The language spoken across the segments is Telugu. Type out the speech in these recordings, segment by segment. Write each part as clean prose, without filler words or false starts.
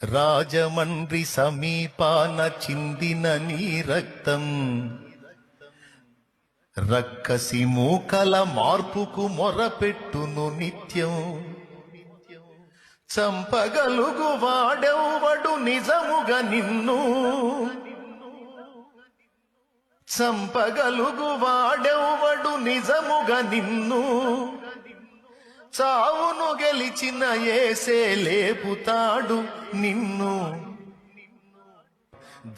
రాజమండ్రి సమీపాన చిందిన నీ రక్తం రక్కసి మూకల మార్పుకు మొరపెట్టును నిత్యం. చంపగలుగు వాడెవ్వడు నిజముగా నిన్ను, చంపగలుగు వాడెవ్వడు నిజముగా నిన్ను. చావును గెలిచిన యేసే లేపుతాడు నిన్ను.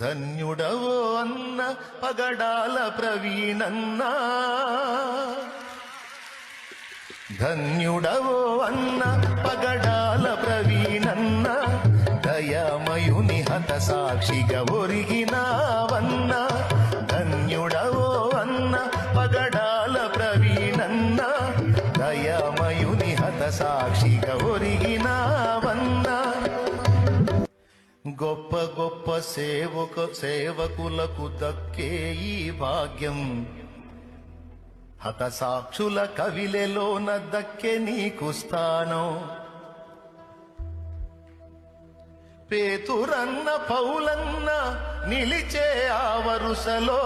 ధన్యుడవో అన్న పగడాల ప్రవీణన్న, ధన్యుడవో అన్న పగడాల ప్రవీణన్న. దయామయుని హత సాక్షిగా ఒరిగినావన్న. ధన్యుడవో అన్న పగడాల ప్రవీణన్న. దయామయుని హత సాక్షిగా ఒరిగినావన్న. గొప్ప గొప్ప సేవకులకు దక్కే ఈ భాగ్యం, హత సాక్షుల కవిలెలోన దక్కే నీకు స్థానం. పేతురన్న పౌలన్న నిలిచే ఆ వరుసలో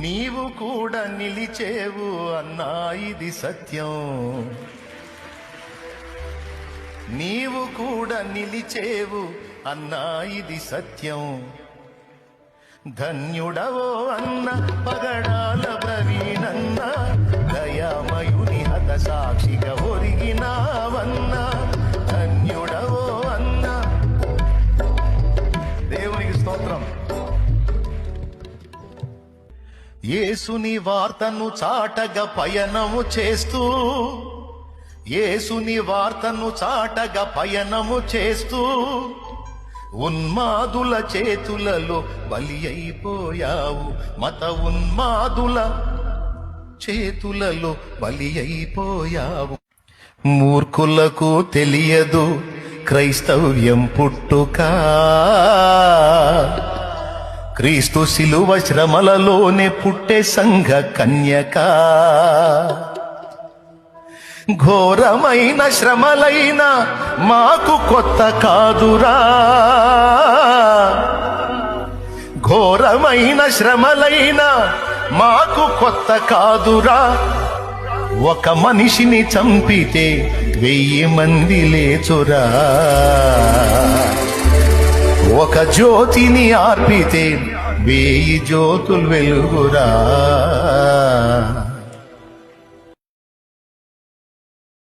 నీవు కూడా నిలిచేవు అన్నా, ఇది సత్యం. నీవు కూడా నిలిచేవు అన్నా, ఇది సత్యం. ధన్యుడవో అన్న పగడాల ప్రవీణన్న. దయామయుని హత సాక్షిగా ఒరిగినావన్న. ధన్యుడవో అన్న. దేవునికి స్తోత్రం. యేసుని వార్తను చాటగా పయనము చేస్తూ, యేసుని వార్తను చాటగా పయనము చేస్తూ ఉన్మాదుల చేతులలో బలి అయిపోయావు. మత ఉన్మాదుల చేతులలో బలి అయిపోయావు. మూర్ఖులకు తెలియదు క్రైస్తవ్యం పుట్టుక, క్రీస్తు శిలువ శ్రమలలోనే పుట్టే సంఘ కన్యక. ఘోరమైన శ్రమలైన మాకు కొత్త కాదురా, ఘోరమైన శ్రమలైన మాకు కొత్త కాదురా. ఒక మనిషిని చంపితే 1000 మంది లేచురా, ఒక జ్యోతిని ఆర్పితే 1000 జ్యోతులు వెలుగురా.